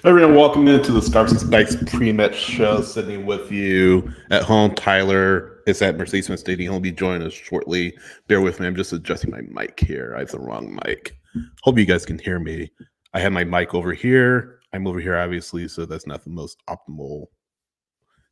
Everyone, welcome into the Scarves and Spikes pre-match show. Sitting with you at home, Tyler is at Mercedes-Benz Stadium. He'll be joining us shortly. Bear with me. I'm just adjusting my mic here. I have the wrong mic. Hope you guys can hear me. I have my mic over here. I'm over here, obviously, so that's not the most optimal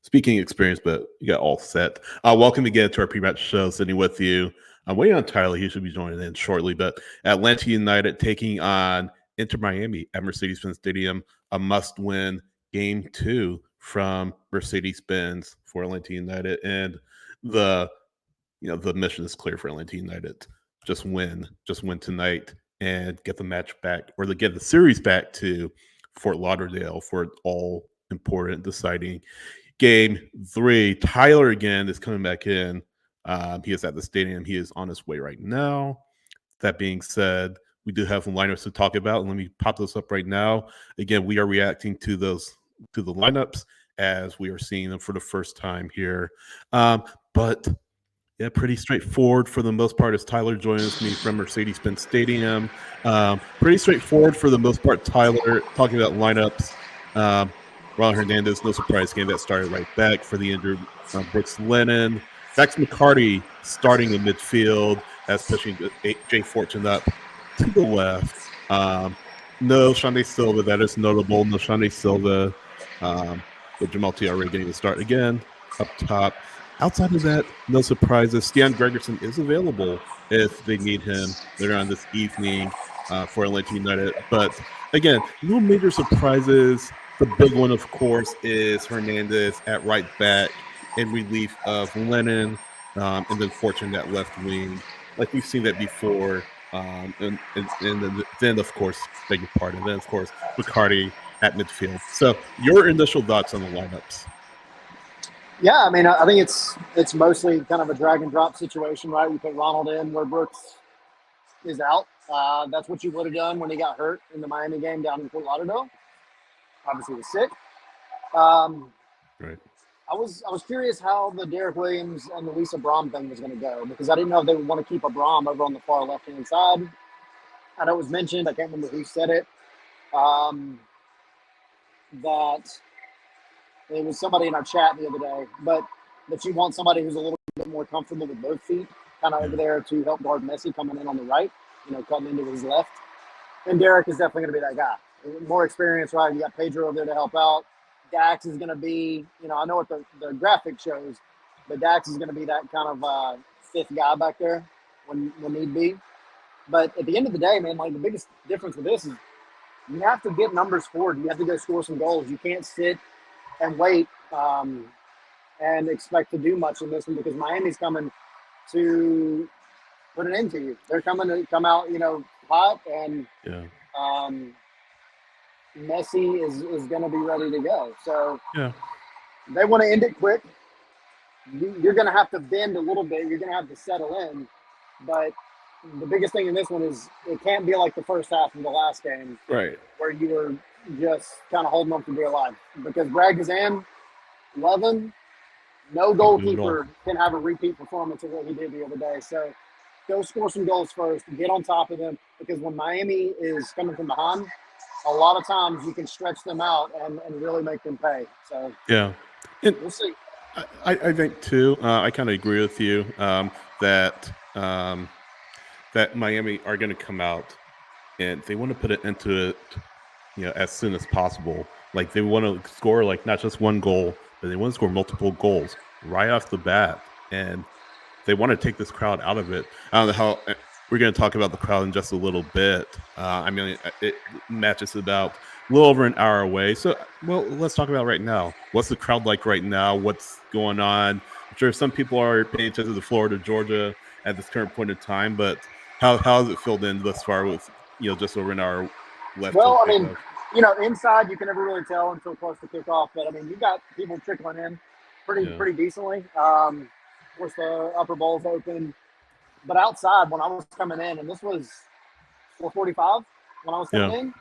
speaking experience, but you got all set. Welcome again to our pre-match show. Sitting with you. I'm waiting on Tyler. He should be joining in shortly. But Atlanta United taking on Inter Miami at Mercedes-Benz Stadium, a must-win game 2 from Mercedes-Benz for Atlanta United, and the mission is clear for Atlanta United. Just win tonight and get the match back, or to get the series back to Fort Lauderdale for all important deciding game 3. Tyler again is coming back in. He is at the stadium. He is on his way right now. That being said, we do have some lineups to talk about. Let me pop those up right now. Again, we are reacting to the lineups as we are seeing them for the first time here. But yeah, pretty straightforward for the most part as Tyler joins me from Mercedes-Benz Stadium. Pretty straightforward for the most part, Tyler, talking about lineups. Ron Hernandez, no surprise game that started right back for the injured Brooks Lennon. Dax McCarty starting in midfield as pushing Jay Fortune up to the left. No Shande Silva, that is notable. No Shande Silva. But Jamal Tiare getting the start again up top. Outside of that, no surprises. Stian Gregerson is available if they need him later on this evening for Atlanta United. But again, no major surprises. The big one, of course, is Hernandez at right back in relief of Lennon, and then Fortune at left wing. Like we've seen that before. And then, of course, beg your pardon, then, of course, McCarty at midfield. So your initial thoughts on the lineups? Yeah, I mean, I think it's mostly kind of a drag and drop situation, right? You put Ronald in where Brooks is out. That's what you would have done when he got hurt in the Miami game down in Fort Lauderdale. Obviously, he was sick. Right. I was curious how the Derek Williams and the Lisa Brom thing was going to go because I didn't know if they would want to keep a Brom over on the far left hand side. I know it was mentioned. I can't remember who said it. That it was somebody in our chat the other day, but that you want somebody who's a little bit more comfortable with both feet, kind of over there to help guard Messi coming in on the right, cutting into his left. And Derek is definitely going to be that guy. More experience, right? You got Pedro over there to help out. Dax is going to be, I know what the graphic shows, but Dax is going to be that kind of fifth guy back there when need be. But at the end of the day, man, like the biggest difference with this is you have to get numbers forward. You have to go score some goals. You can't sit and wait and expect to do much in this one because Miami's coming to put an end to you. They're coming to come out, hot, and Messi is going to be ready to go. So they want to end it quick. You're going to have to bend a little bit. You're going to have to settle in. But the biggest thing in this one is it can't be like the first half of the last game, right, where you were just kind of holding on for dear life. Because Brad Gazan, love him. No goalkeeper can have a repeat performance of what he did the other day. So go score some goals first, get on top of them. Because when Miami is coming from behind, a lot of times you can stretch them out and really make them pay. So we'll see. I think too. I kind of agree with you that Miami are going to come out and they want to put it into it, as soon as possible. Like they want to score like not just one goal, but they want to score multiple goals right off the bat, and they want to take this crowd out of it. I don't know how. We're going to talk about the crowd in just a little bit. Match is about a little over an hour away. So, let's talk about right now. What's the crowd like right now? What's going on? I'm sure some people are paying attention to Florida, Georgia at this current point in time, but how has it filled in thus far with, just over an hour left? Well, I mean, inside you can never really tell until close to kickoff, but I mean, you got people trickling in pretty decently. Of course, the upper bowl's open. But outside, when I was coming in, and this was 4:45 when I was coming in,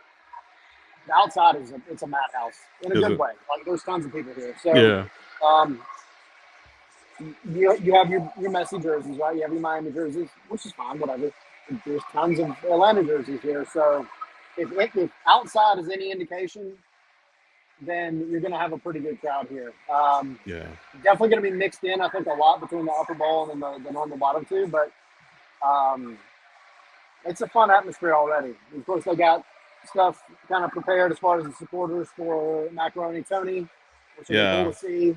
the outside it's a madhouse in a good way. Like there's tons of people here. So you have your Messi jerseys, right? You have your Miami jerseys, which is fine, whatever. There's tons of Atlanta jerseys here. So if outside is any indication, then you're going to have a pretty good crowd here. Yeah. Definitely going to be mixed in, I think, a lot between the upper bowl and the normal bottom two, but um, it's a fun atmosphere already. Of course, they got stuff kind of prepared as far as the supporters for Macaroni Tony, which will be cool Yeah. to see.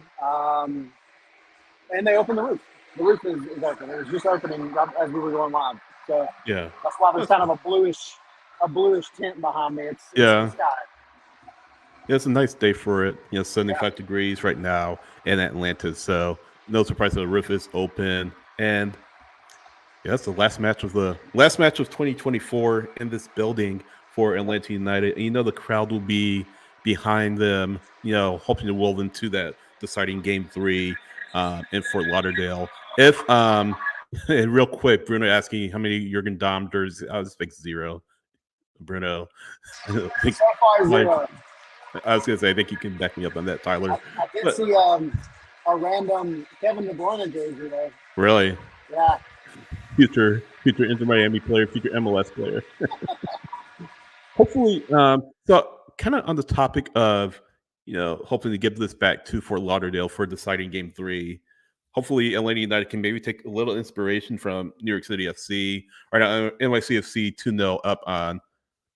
And they opened the roof. The roof is open. It was just opening as we were going live. So Yeah. that's why there's That's kind of cool. a bluish tint behind me. It's the Yeah. sky. Yeah, it's a nice day for it. 75 degrees right now in Atlanta. So no surprise that the roof is open. And yeah, that's the last match of 2024 in this building for Atlanta United. And the crowd will be behind them, hoping to will into that deciding game 3 in Fort Lauderdale. If and real quick, Bruno asking how many Jurgen Damm jerseys. I was like 0. Bruno. I think So far, Mike. 0. I was gonna say I think you can back me up on that, Tyler. I did But see a random Kevin De Bruyne jersey there. really, Yeah. future Inter Miami player, future MLS player. Hopefully, so kind of on the topic of hoping to give this back to Fort Lauderdale for deciding game 3. Hopefully, Atlanta United can maybe take a little inspiration from New York City FC or NYCFC 2-0 up on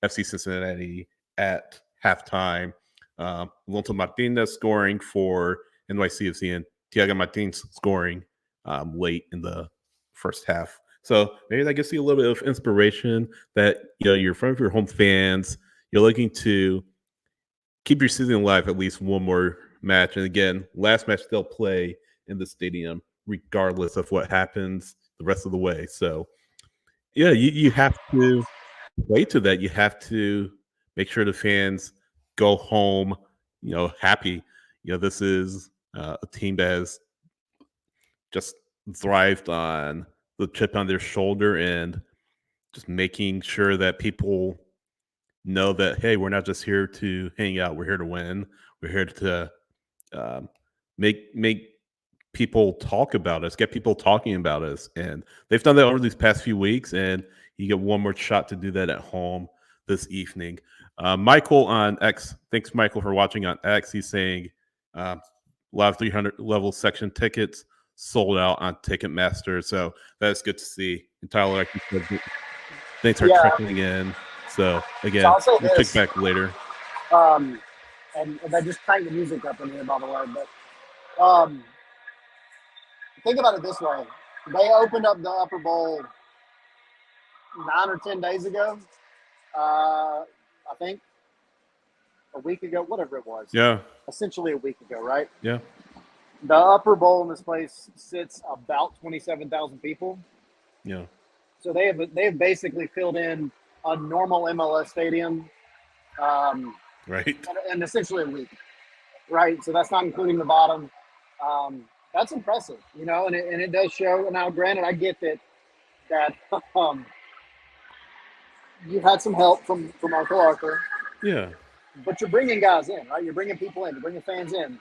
FC Cincinnati at halftime. Lonto Martinez scoring for NYCFC and Thiago Martins scoring late in the first half. So maybe that gives you a little bit of inspiration that you're in front of your home fans. You're looking to keep your season alive at least one more match. And again, last match they'll play in the stadium, regardless of what happens the rest of the way. So yeah, you have to play to that. You have to make sure the fans go home, happy. This is a team that has just thrived on the chip on their shoulder and just making sure that people know that, hey, we're not just here to hang out. We're here to win. We're here to um, make people talk about us, get people talking about us. And they've done that over these past few weeks. And you get one more shot to do that at home this evening. Michael on X, thanks, Michael, for watching on X. He's saying live 300 level section tickets sold out on Ticketmaster. So that's good to see. And Tyler, like you said, thanks for trickling in. So again, I'll say we'll this. pick back later. And I just cranked the music up in here, by the way. But think about it this way: they opened up the Upper Bowl 9 or 10 days ago. I think a week ago, whatever it was. Yeah. Essentially a week ago, right? Yeah. The Upper Bowl in this place sits about 27,000 people. Yeah. So they have basically filled in a normal MLS stadium, right, in essentially a week, right? So that's not including the bottom. That's impressive, and it does show. Now, granted, I get that you had some help from Uncle Arthur. Yeah. But you're bringing guys in, right? You're bringing people in. You're bringing fans in.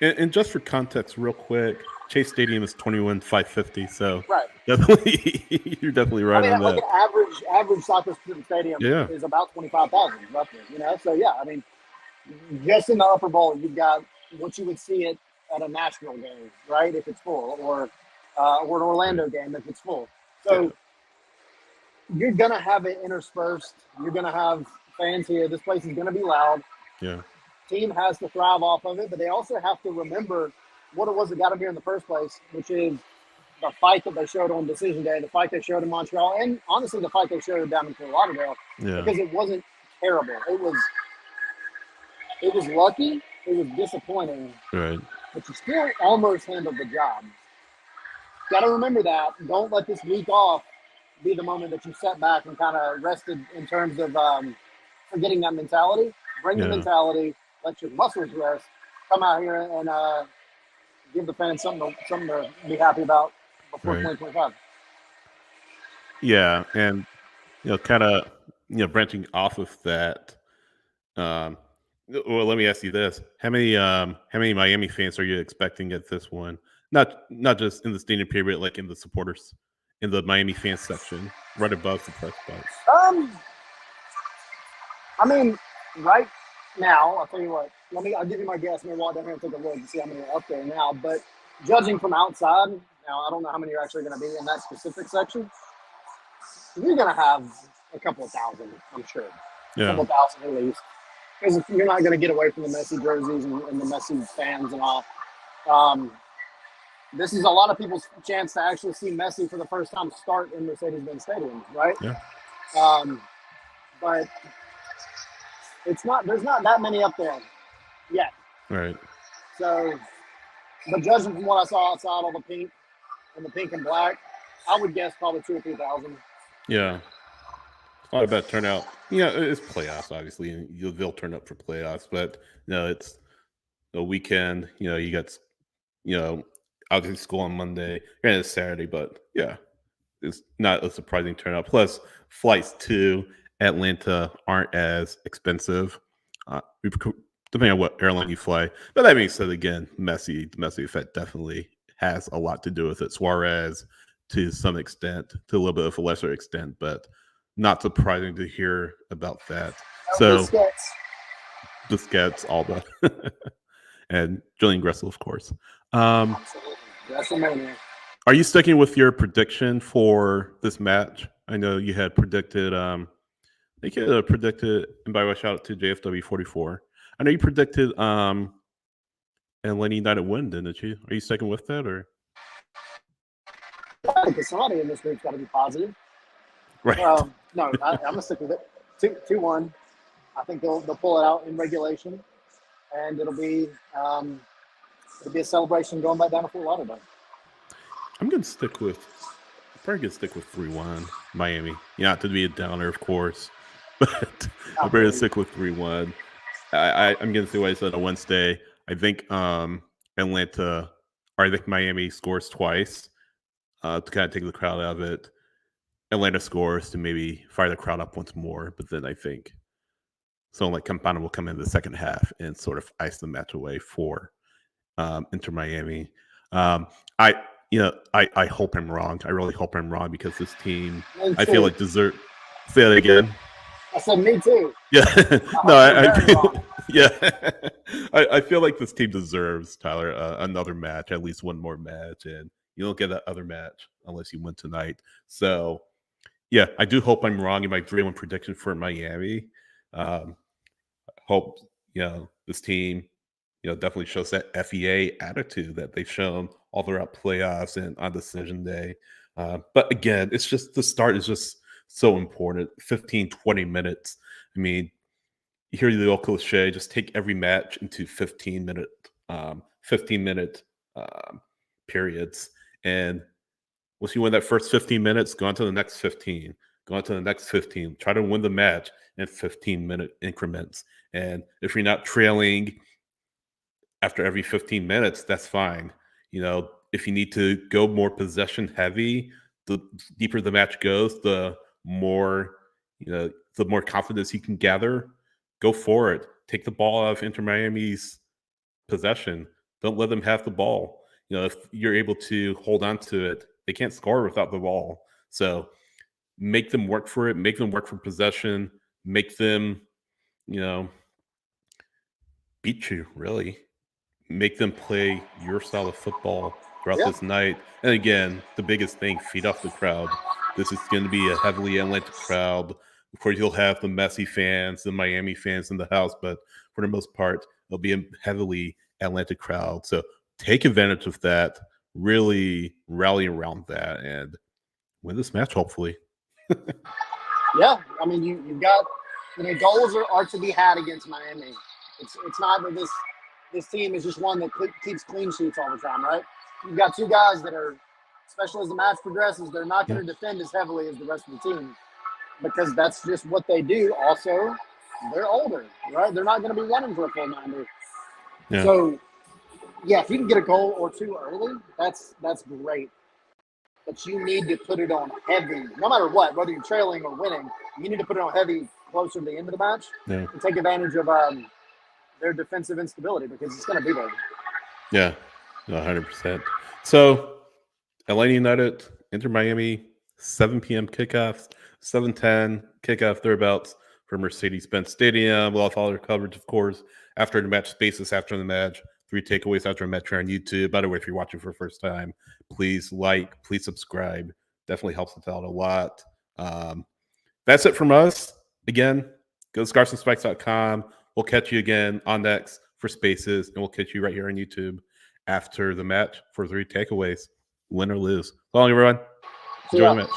And just for context, real quick, Chase Stadium is 21,550. So right, definitely, you're definitely right on like that. An average soccer stadium is about 25,000 roughly. So yeah, I mean, just in the Upper Bowl, you've got what you would see it at a Nashville game, right? If it's full, or an Orlando game if it's full. So you're gonna have it interspersed. You're gonna have fans here. This place is gonna be loud. Yeah. Team has to thrive off of it, but they also have to remember what it was that got them here in the first place, which is the fight that they showed on decision day, the fight they showed in Montreal, and honestly, the fight they showed down in Fort Lauderdale. Yeah. Because it wasn't terrible. It was lucky. It was disappointing. Right. But you still almost handled the job. Got to remember that. Don't let this week off be the moment that you set back and kind of rested in terms of forgetting that mentality. Bring the mentality. Let your muscles rest. Come out here and give the fans something to be happy about before 2025. Yeah, and kind of branching off of that. Well, let me ask you this: how many Miami fans are you expecting at this one? Not just in the stadium period, like in the supporters, in the Miami fan section, right above the press box. I mean, right Now, I'll tell you what. I'll give you my guess. Let me walk down here and take a look and see how many are up there now. But judging from outside, now I don't know how many are actually going to be in that specific section. You're going to have a couple of thousand, I'm sure. A Yeah. couple of thousand at least. Because you're not going to get away from the Messi jerseys and the Messi fans and all. Um, this is a lot of people's chance to actually see Messi for the first time start in Mercedes-Benz Stadium, right? Yeah. Um, but it's not. There's not that many up there yet. Right. So, but judging from what I saw outside, all the pink and black, I would guess probably 2 or 3 thousand. Yeah. Not a bad turnout. Yeah, it's playoffs, obviously, and they'll turn up for playoffs. But it's a weekend. You got obviously school on Monday, and it's Saturday. But yeah, it's not a surprising turnout. Plus, flights to Atlanta aren't as expensive, depending on what airline you fly. But that being said, again, the Messi effect definitely has a lot to do with it. Suarez, to some extent, to a little bit of a lesser extent, but not surprising to hear about that. So, Busquets, Alba, and Julian Gressel, of course. Absolutely. WrestleMania. Are you sticking with your prediction for this match? I know you had predicted. I think you had predicted, and by the way, shout out to JFW 44. I know you predicted Atlanta United win, didn't you? Are you sticking with that, or I think somebody in this group's got to be positive. right? No, I'm gonna stick with it. 2-1. I think they'll pull it out in regulation, and it'll be a celebration going back down to Fort Lauderdale. I'm gonna stick with. I'm probably gonna stick with 3-1 Miami. Not to be a downer, of course, but I'm gonna stick with 3-1. I'm gonna say what I said on Wednesday. I think Atlanta, or I think Miami scores twice to kind of take the crowd out of it. Atlanta scores to maybe fire the crowd up once more, but then I think someone like Campana will come in the second half and sort of ice the match away for Inter Miami. I I hope I'm wrong. I really hope I'm wrong because this team Me I feel too. like deserve. Say that again. I said me too. Yeah, I no, hope you're I very feel wrong. yeah, I feel like this team deserves Tyler another match, at least one more match, and you don't get that other match unless you win tonight. So yeah, I do hope I'm wrong in my 3-1 prediction for Miami. Um, hope this team definitely shows that FEA attitude that they've shown all throughout playoffs and on decision day. But again, it's just the start is just so important. 15, 20 minutes. I mean, you hear the old cliche, just take every match into 15-minute periods. And once you win that first 15 minutes, go on to the next 15, go on to the next 15, try to win the match in 15-minute increments. And if you're not trailing after every 15 minutes, that's fine. If you need to go more possession heavy, the deeper the match goes, more, the more confidence you can gather. Go for it. Take the ball out of Inter Miami's possession. Don't let them have the ball. If you're able to hold on to it, they can't score without the ball. So make them work for it. Make them work for possession. Make them, you know, beat you, really. Make them play your style of football throughout Yeah. this night. And again, the biggest thing, feed off the crowd. This is going to be a heavily Atlanta crowd. Of course, you'll have the Messi fans, the Miami fans in the house, but for the most part, it'll be a heavily Atlanta crowd. So take advantage of that, really rally around that, and win this match, hopefully. Yeah, I mean, you've got goals are to be had against Miami. It's not that this team is just one that keeps clean sheets all the time, right? You've got two guys that are, especially as the match progresses, they're not going to defend as heavily as the rest of the team because that's just what they do. Also, they're older, right? They're not going to be running for a full 90. Yeah. So, yeah, if you can get a goal or two early, that's great. But you need to put it on heavy, no matter what, whether you're trailing or winning. You need to put it on heavy closer to the end of the match Yeah. and take advantage of their defensive instability because it's going to be there. Yeah. 100%. So Atlanta United, Inter Miami, 7 p.m. kickoffs, 7:10 kickoff thereabouts from Mercedes-Benz Stadium. We'll have all our coverage, of course, after the match, spaces after the match, 3 takeaways after a match here on YouTube. By the way, if you're watching for the first time, please like, please subscribe. Definitely helps us out a lot. That's it from us. Again, go to scarsandspikes.com. We'll catch you again on next for spaces, and we'll catch you right here on YouTube after the match for 3 takeaways, win or lose. So long, everyone. Enjoy the match.